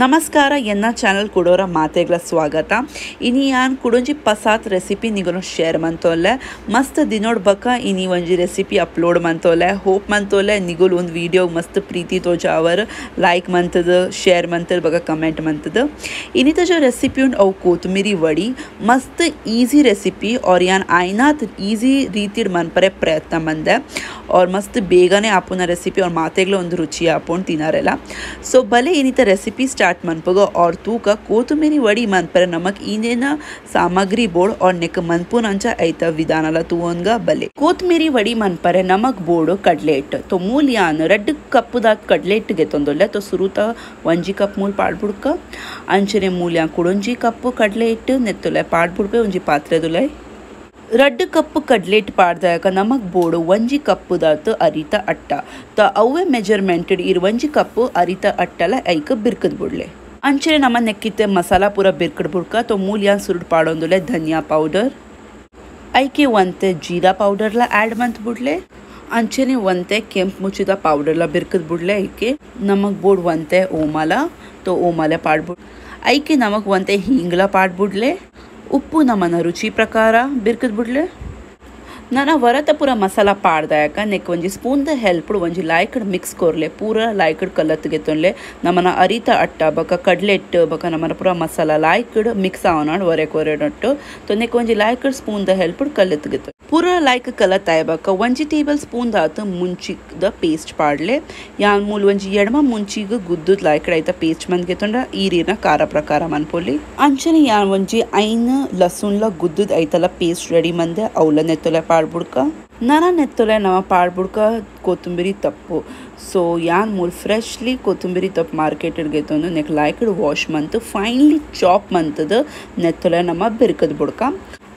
ನಮಸ್ಕಾರ ಎನ್ನ ಚಾನಲ್ ಕೊಡೋರ ಮಾತೆಗಳ ಸ್ವಾಗತ ಇನಿ ಯಾನ್ ಕುಡೊಂಜಿ ಪಸಾತ್ ರೆಸಿಪಿ ನಿಗನು ಶೇರ್ ಮಂತೋಲೆ ಮಸ್ತ್ ದಿನೋಡ್ ಬಕ ಇನಿ ಒಂಜಿ ರೆಸಿಪಿ ಅಪ್ಲೋಡ್ ಮಂತೋಲೆ ಹೋಪ್ ಮಂತೋಲೆ ನಿಗುಲ್ ಒಂದು ವಿಡಿಯೋ ಮಸ್ತ್ ಪ್ರೀತಿ ತೋಜಾವರ್ ಲೈಕ್ ಮಂತದ ಶೇರ್ ಮಂತದ ಬಕ ಕಮೆಂಟ್ ಮಂತದ ಇನಿತ जो रेसिपी उंड अव कोथमिरी वड़ी मस्त ईजी रेसिपी और यान आयनात ईजी रीति मन परे प्रयत्न मंदे और मस्त ಬೇಗನೆ ಆಪುನ ರೆಸಿಪಿ और ಮಾತೆಗ್ಲ ಒಂದು ರುಚಿ ಆಪುಂಡ್ ತಿನಾರೆಲ್ಲ ಸೊ ಭಲೆ ಇನಿತ ರೆಸಿಪಿ स्टार्ट मनपगो और तूका कोथमिरी वड़ी मनपरे नमक इनेना सामग्री बोर्ड और नेक मनपुन अंचा ऐता विधानला तूवनगा भले कोथमिरी वड़ी मनपरे नमक बोर्ड कटलेट तो मूल यान रेड कप दा कटलेट गेतोंदोले तो सुरुता 1 कप मूल पाड्बुಡ್ಕ अंचने मूल यान कुडೊಂಜಿ कप कटलेट नेत्तोले पाड्बुಡ್ಪೆ ಒಂಜಿ ಪಾತ್ರೆದೊಲೆ रेड कप कटलेट पाड्दायक नमक बोर्ड 1 कप दात अरिता अट्ट त अवे मेजरमेंट इर 1 कप अरिता अट्टला ऐक बिर्कद बुडले अंचने नम नेक्किते मसाला पूरा बिर्कड बुಡ್ಕ तो मूल यान सुरुड पाडोंदुले धनिया पाउडर ऐके वंते जीरा पाउडर ला ऐड मंत बुडले अंचने वंते केंप मुचिದ पाउडर ला बिर्कद बुडले ऐके नमक बोर्ड वंते ओमाला तो ओमाले पाड्बुड ऐके नमक वंते हींगला पाड्बुडले ಉಪ್ಪು ನಮ್ಮನ ರುಚಿ ಪ್ರಕಾರ ಬಿರ್ಕದ್ ಬಿಡ್ಲೆ ನಾನು ವರತ ಪೂರ ಮಸಾಲ ಪಾಡ್ದಾಯಕ ನೆಕ್ ಒಂಜಿ ಸ್ಪೂನ್ ದ ಹೆಲ್ಪ್ ಒಂಜಿ ಲಾಯ್ಕಡ್ ಮಿಕ್ಸ್ ಕೊರ್ಲೆ ಪೂರ ಲಾಯ್ಕಡ್ ಕಲ್ಲತ್ಗೆ ತೊನ್ಲೆ ನಮ್ಮನ ಅರಿತ ಅಟ್ಟ ಬಕ ಕಡ್ಲೆಟ್ ಬಕ ನಮ್ಮನ ಪೂರ ಮಸಾಲ ಲಾಯ್ಕಡ್ ಮಿಕ್ಸ್ ಆವನಾಡ್ ವರೆ ಕೊರೆಡಟ್ಟು तो ನೆಕ್ ಒಂಜಿ ಲಾಯ್ಕಡ್ ಸ್ಪೂನ್ ದ ಹೆಲ್ಪ್ ಕಲ್ಲತ್ಗೆ ತೊನ್ ಪೂರ ಲಾಯ್ಕ್ ಕಲ್ಲತ್ ಆಯಬಕ 1 ಟೇಬಲ್ ಸ್ಪೂನ್ ದಾತ ಮುಂಚಿಗ್ ದ ಪೇಸ್ಟ್ ಪಾಡ್ಲೆ ಯಾನ್ ಮೂಲ್ ಒಂಜಿ ಎಡಮ ಮುಂಚಿಗ್ ಗುದ್ದುದ್ ಲಾಯ್ಕಡ್ ಐತ ಪೇಸ್ಟ್ ಮಂದ್ಗೆ ತೊಂಡ ಈರಿನ ಕಾರ ಪ್ರಕಾರ ಮನ್ಪೊಲಿ ಅಂಚನೆ ಯಾನ್ ಒಂಜಿ ಐನ ಲಸುನ್ ಲ ಗುದ್ದುದ್ ಐತಲ ಪೇಸ್ಟ್ ರೆಡಿ ಮಂದೆ ಅವಲ ನೆತ್ತೊಲೆ पाड्बुಡ್ಕ नाना नेत्तोले नवा पाड्बुಡ್ಕ कोथमिरी तप्पु सो यान मूल फ्रेशली कोथमिरी तप्प मार्केटेड गेतोंदु नेक लायकड वाश मंत फाइनली चॉप मंतद नेत्तोले नम बिर्कद बुಡ್ಕ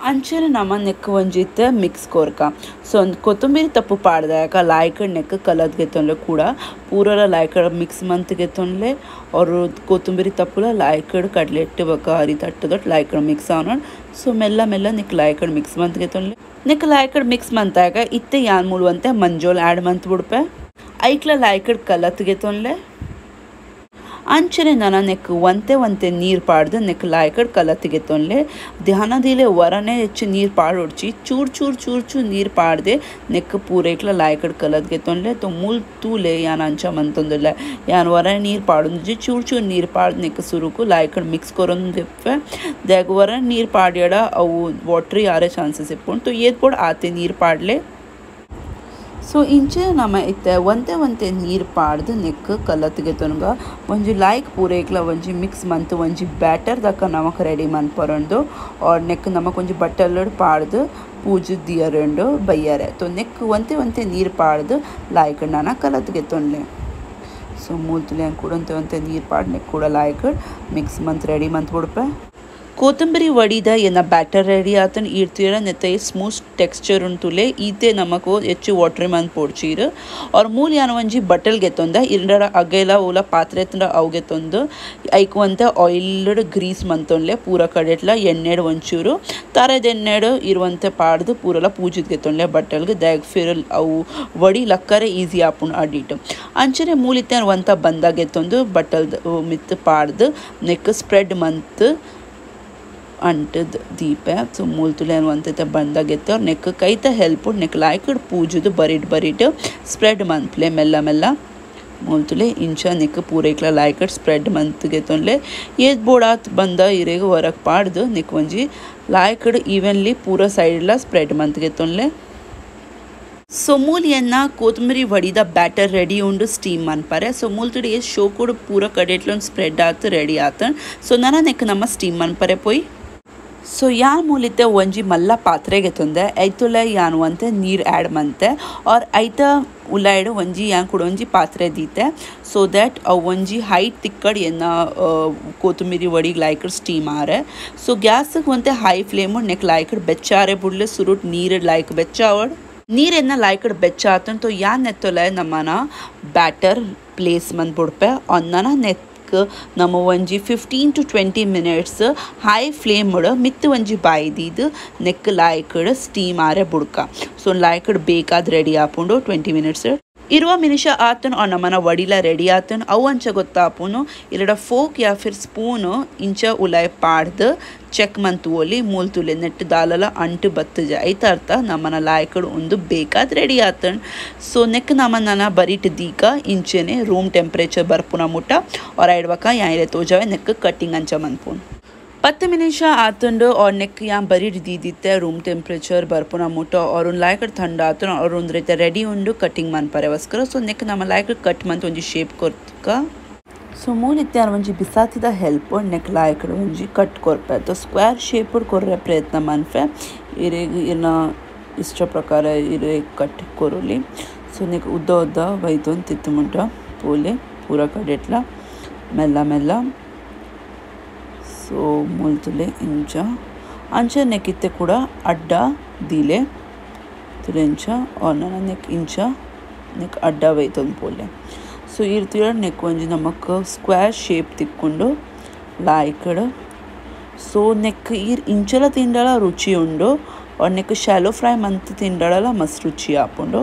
अंचने नम नेक ಒಂಜಿತ್ತೆ ಮಿಕ್ಸ್ कोरका सो कोथमिरी तप्पु पाड्दायक लायकड नेक कलद गेतोंले ಕೂಡ पूरा लायकड मिक्स मंत गेतोंले और कोथमिरी तप्पुला लायकड कटलेट बक अरितट्टदट लायकड मिक्स आवन सो मेल्ला मेल्ला निक लायकड मिक्स मंत गेतोंले निक लायकड मिक्स मंतायक इत्ते यान मूलवंते मंजोल ऐड मंत बुಡ್ಪೆ ऐक्ला लायकड कलत गेतोंले अंचने नना नेक वंते नीर पाड्द नेक लायकड कलत गेतोंले ध्यान दिले वरने ಹೆಚ್ಚು ನೀರ್ पाडोಡ್ची चूर चूर ನೀರ್ पाड्दे नेक पूरेक्ला लायकड कलत गेतोंले तो मूल तूले यान अंचा मंतोंदले यान वरने ನೀರ್ पाडोंजी चूर ನೀರ್ पाड नेक सुरुकु लायकड मिक्स करून गेप्पे देग वरने ನೀರ್ पाड्यड अವು वाटरी आरे चांसेस इप्पुंड तो येद पोड आते ನೀರ್ पाडले सो इंचे नम इत्ते वंते नीर पाड्द नेक कलत्गे तोनग ಒಂಜಿ लायक पूरेक्ला ಒಂಜಿ मिक्स मंत ಒಂಜಿ बैटर दक नमक रेडी मन्परंदु और नेक नमक ಒಂಜಿ बट्टलड पाड्द पूज दियरंडु बയ്ಯರೆ तो नेक वंते नीर पाड्द लायक नाना कलत्गे तोनले सो मूलतुले कुडंते नीर पाड नेक कुड लायक मिक्स मंत रेडी मंत बुಡ್ಪೆ कोथंबरी वड़ीदा येना बैटर रेडी आतन इर्तीर नेते स्मूथ टेक्स्चर उंटुले इते नमको ಹೆಚ್ಚು वाटर मन पोಡ್चीर और मूल यान ಒಂಜಿ बटल गेतोंद इरंडर अगेला ओला पात्रे तंड अवगे तोंद ऐकुವಂತೆ ಆಯಿಲ್ಡ್ ಗ್ರೀಸ್ ಮಂತೊನ್ಲೆ ಪೂರ ಕಡೆಟ್ಲ ಎಣ್ಣೆಡ್ ಒಂಚೂರು ತಾರೆದ ಎಣ್ಣೆಡ್ ಇರುವಂತೆ ಪಾಡ್ದು ಪೂರಲ ಪೂಜಿದ್ ಗೆತೊನ್ಲೆ ಬಟಲ್ಗೆ ದಾಗ್ ಫಿರಲ್ ಅವು ವಡಿ ಲಕ್ಕರೆ ಈಸಿ ಆಪುನ್ ಅಡಿಟ್ ಅಂಚನೆ ಮೂಲಿತೆ ಒಂತ ಬಂದ ಗೆತೊಂದು ಬಟಲ್ ಮಿತ್ ಪಾಡ್ದು ನೆಕ್ ಸ್ಪ್ರೆಡ್ ಮಂತ್ अंटद दीपे सो मूलतुले वंते बंदा गेते और नेक कईत हेल्प नेक लायकड पूजुद बरीट स्प्रेड मंतले मेल्ला मेल्ला मूलतुले इंचा नेक पूरेक्ला लायकड स्प्रेड मंत गेतोंले येद बोडात बंदा इरेग वरक पाड्द नेक ಒಂಜಿ लायकड इवनली पूरा साइडला स्प्रेड मंत गेतोंले सो मूल येन्ना कोथमिरी वड़ीदा बैटर रेडी उंडु स्टीम मन्परे सो मूल तुडी शो कोड पूरा कडेट्लो स्प्रेड आत रेडी आतन सो नाना नेक नम स्टीम मन्परे पोई सो यान मूलिते ಒಂಜಿ मल्ला पात्रे गेतोंदे ऐतुले यान वंते नीर ऐड मंते और ऐत उलायड ಒಂಜಿ यान कुडೊಂಜಿ पात्रे दीते सो दैट ಒಂಜಿ हाइट तिक्कड येना कोथमिरी वड़ी लायकड स्टीम आरे सो गैस वंते हाई फ्लेम नेक लायकड बेच्चारे बुडले सुरुट नीर लायक बेच्चावड ನೀರೆನ್ನ ಲಾಯ್ಕಡ್ ಬೆಚ್ಚಾತನ್ तो यान नेत्तोले नमना बैटर प्लेस मन बुಡ್ಪೆ अन्नना नेक ನೆಕ್ ನಮ್ಮ ಒಂಜಿ 15 to 20 minutes ಹೈ ಫ್ಲೇಮ್ ಮಿತ್ತು ಒಂಜಿ ಬಾಯ್ದಿದ್ದು ನೆಕ್ ಲಾಯ್ಕಡ್ ಸ್ಟೀಮ್ ಆರೆ ಬುಡ್ಕ ಸೊ ಲಾಯ್ಕಡ್ ಬೇಕಾದ ರೆಡಿ ಆಪುಂಡು 20 minutes ಇರುವ ನಿಮಿಷ ಆತನು और ನಮ್ಮನ ವಡಿಲ ರೆಡಿ ಆತನು ಅವು ಅಂಚ ಗೊತ್ತಾಪುನು ಇಲ್ಲಡ ಫೋಕ್ ಯಾ ಫಿರ್ ಸ್ಪೂನು ಇಂಚ ಉಲಾಯ್ ಪಾಡ್ದು ಚೆಕ್ ಮಂತುವಲ್ಲಿ ಮೂಲ್ತುಲೆ ನೆಟ್ಟು ದಾಲಲ ಅಂಟು ಬತ್ತಜ ಐತ ಅರ್ಥ ನಮ್ಮನ ಲಾಯ್ಕಡು ಒಂದು ಬೇಕಾದ ರೆಡಿ ಆತನು ಸೊ ನೆಕ್ ನಮ್ಮನ ಬರಿಟ್ ದೀಕ ಇಂಚೆನೆ ರೂಮ್ ಟೆಂಪ್ರೇಚರ್ ಬರ್ಪುನ ಮುಟ್ಟ और ಐಡ್ವಕ ಯಾಯಿಲೆ ತೋಜಾವೆ ನೆಕ್ ಕಟ್ಟಿಂಗ್ ಅಂಚ ಮನ್ಪುನ್ 10 minutes आतंड और नेक यहाँ बरी दी दीते रूम टेंपरेचर बर्पुना मुट्टा और उन लायक ठंडा आतन और उन रहते रेडी उंडु कटिंग मन परे वस्कर सो नेक नम लायक कट मन ಒಂಜಿ ಶೇಪ್ ಕೊರ್ಕ ಸೊ ಮೂಲ ಇತ್ಯಾರ ಒಂಜಿ ಬಿಸಾತಿದ ಹೆಲ್ಪ್ ನೆಕ್ ಲಾಯಕ್ ಒಂಜಿ ಕಟ್ ಕೊರ್ಪೆ तो ಸ್ಕ್ವೇರ್ ಶೇಪ್ ಕೊರ್ರೆ ಪ್ರಯತ್ನ ಮನ್ಫೆ ಇರೆಗ್ ಇನ ಇಷ್ಟ ಪ್ರಕಾರ ಇರೆ ಕಟ್ ಕೊರಲಿ ಸೊ ನೆಕ್ ಉದ್ದ ಉದ್ದ ವೈತೊಂದು ತಿತ್ತು ಮುಟ್ಟ ಪೋಲೆ ಪೂರ ಕಡೆಟ್ಲ ಮೆಲ್ಲ ಮೆಲ್ಲ ಸೊ ಮೂಲ್ತುಲೆ ಇಂಚ ಅಂಚ ನೆಕ್ಕಿತ್ತೆ ಕೂಡ ಅಡ್ಡ ದೀಲೆ ತುಲೆ ಇಂಚ और ನನ್ನ ನೆಕ್ ಇಂಚ ನೆಕ್ ಅಡ್ಡ ವೈತೊಂದು ಪೋಲೆ ಸೊ ಇರ್ತೀರ ನೆಕ್ ಒಂಜಿ ನಮಕ್ ಸ್ಕ್ವೇರ್ ಶೇಪ್ ತಿಕ್ಕೊಂಡು ಲಾಯ್ಕಡ್ ಸೊ ನೆಕ್ ಈರ್ ಇಂಚಲ ತಿಂಡಳ ರುಚಿ ಉಂಡು और ನೆಕ್ ಶಾಲೋ ಫ್ರೈ ಮಂತ್ ತಿಂಡಳ ಮಸ್ತ್ ರುಚಿ ಆಪುಂಡು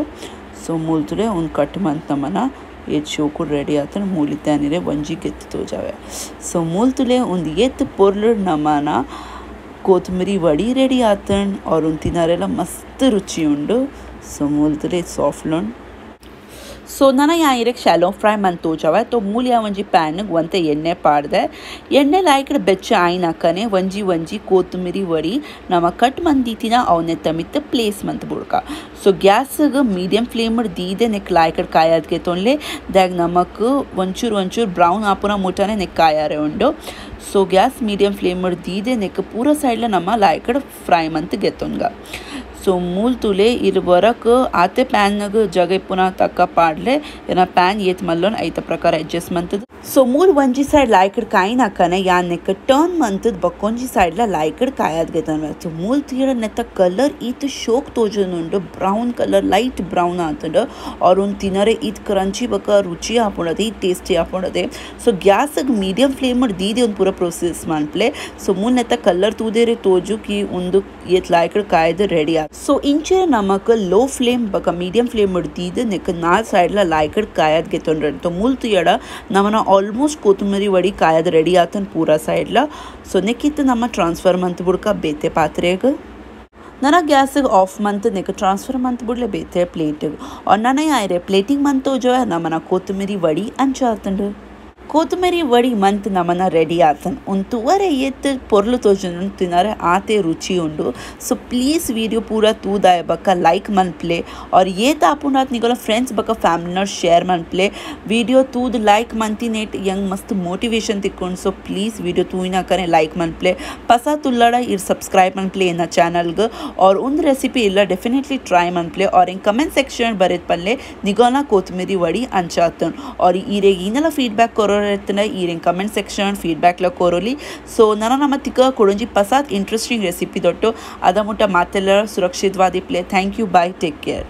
ಸೊ ಮೂಲ್ತುಲೆ ಒಂದು ಕಟ್ ಮಂತ್ ನಮ್ಮನ ये चोकुड रेडी आतन मूलिते अनिरे वंजी गेत्त तोजावे सो मूल्तुले उंद येत्त पोर्ल नमना कोथमिरी वड़ी रेडी आतन और उन तिनारेला मस्त रुचि उंडु सो मूल्तुले सॉफ्ट लोन ಸೊ ನಾನು ಯಾಯಿರಕ್ಕೆ ಶಾಲೋ ಫ್ರೈ ಮನ್ ತೋಜಾವೆ तो ಮೂಲ ಒಂಜಿ ಪ್ಯಾನ್ ಒಂತೆ ಎಣ್ಣೆ ಪಾಡ್ದೆ ಎಣ್ಣೆ ಲಾಯ್ಕಡೆ ಬೆಚ್ಚ ಆಯ್ನಾಕನೆ ಒಂಜಿ ಕೊತ್ತಂಬರಿ ವಡಿ ನಮ್ಮ ಕಟ್ ಮಂದೀತಿನ ಅವನ್ನೆ ತಮಿತ್ತ ಪ್ಲೇಸ್ ಮಂತ್ ಬುಡ್ಕ ಸೊ ಗ್ಯಾಸ್ಗೆ ಮೀಡಿಯಂ ಫ್ಲೇಮ್ ದೀದೆ ನೆಕ್ ಲಾಯ್ಕಡೆ ಕಾಯದ್ಗೆ ತೊನ್ಲೆ ದಾಗ ನಮಕ್ ಒಂಚೂರು ಬ್ರೌನ್ ಆಪುನ ಮುಟನೆ ನೆಕ್ ಕಾಯಾರೆ ಉಂಡು ಸೊ ಗ್ಯಾಸ್ ಮೀಡಿಯಂ ಫ್ಲೇಮ್ ದೀದೆ ನೆಕ್ ಪೂರ ಸೈಡ್ಲ ನಮ್ಮ ಲಾಯ್ಕಡೆ ಫ್ರೈ ಮಂತ್ ಗೆತ್ತೊನ್ಗ ಸೊ ಮೂಲ್ ತುಲೆ ಇರ್ ವರಕ್ ಆತೆ ಪ್ಯಾನ್ಗ ಜಗ ಪುನಃ ತಕ್ಕ ಪಾಡ್ಲೆ ಏನ ಪ್ಯಾನ್ ಏತ್ ಮಲ್ಲೋನ್ ಐತ ಪ್ರಕಾರ ಅಡ್ಜಸ್ಟ್ ಮಂತದ ಸೊ ಮೂಲ್ ಒಂಜಿ ಸೈಡ್ ಲಾಯ್ಕಡ್ ಕಾಯಿನ ಹಾಕನೆ ಯಾನ್ ನೆಕ್ ಟರ್ನ್ ಮಂತದ ಬಕ್ಕೊಂಜಿ ಸೈಡ್ಲ ಲಾಯ್ಕಡ್ ಕಾಯದ್ ಗೆತನ ಸೊ ಮೂಲ್ ತೀರ ನೆತ್ತ ಕಲರ್ ಈತ್ ಶೋಕ್ ತೋಜನುಂಡು ಬ್ರೌನ್ ಕಲರ್ ಲೈಟ್ ಬ್ರೌನ್ ಆತಂಡ और उन तिनरे ईद क्रंची बक रुचि आपोणदे ई टेस्टी आपोणदे सो ग्यास मीडियम फ्लेम दीदे उन पूरा प्रोसेस मानप्ले सो मूल नेता कलर तूदेरे तोजु की उंदु येत लायकड कायद रेडी आ सो इंचे नमक लो फ्लेम बक मीडियम फ्लेम दीदे नेक नाल साइड ला लायकड कायद गेतोंड तो मूल तुयड नमना ऑलमोस्ट कोतुमरी वडी कायद रेडी आतन पूरा साइड ला सो नेकित नम ट्रांसफर मंत बुडका बेते पात्रेग ನನ್ನ ಗ್ಯಾಸಿಗೆ ಆಫ್ ಮಂತ್ ನೆಕ್ ಟ್ರಾನ್ಸ್ಫರ್ ಮಂತ್ ಬಿಡ್ಲೆ ಬೇತೆ ಪ್ಲೇಟಿಗೆ और ನನ್ನ ಯಾಯ್ರೆ ಪ್ಲೇಟಿಂಗ್ ಮಂತ್ जो है ನಮ್ಮನ ಕೊತ್ತಂಬರಿ ವಡಿ ಅಂಚಾತಂಡು कोतमेरी वड़ी मंत नमन रेडी आतन उन तुवरे येत पोर्लु तोजन तिनारे आते रुचि उंडु सो प्लीज वीडियो पूरा तूदाय बका लाइक मन प्ले और ये तापुनात निगोला फ्रेंड्स बका फैमिली नर शेयर मन प्ले वीडियो तूद लाइक मंती नेट यंग मस्त मोटिवेशन तिक्कोंड सो प्लीज वीडियो तूइना करे लाइक मन प्ले पसा तुल्लड़ा इर सब्सक्राइब मन प्ले इन चैनल ग और उन रेसिपी इल्ला डेफिनेटली ट्राई मन प्ले और इन कमेंट सेक्शन बरेत पल्ले निगोला कोतमेरी वड़ी अंचातन और इरे इनला फीडबैक करो ಈರಿನ ಕಮೆಂಟ್ ಸೆಕ್ಷನ್ ಫೀಡ್ಬ್ಯಾಕ್ಲ ಕೋರೋಲಿ ಸೊ ನಾನು ನಮ್ಮ ತಿಕ್ಕ ಕೊಡೊಂಜಿ ಪಸಾತ್ ಇಂಟ್ರೆಸ್ಟಿಂಗ್ ರೆಸಿಪಿ ದೊಟ್ಟು ಅದ ಮುಟ್ಟ ಮಾತೆಲ್ಲ ಸುರಕ್ಷಿತವಾದಿ ಪ್ಲೇ thank you bye take care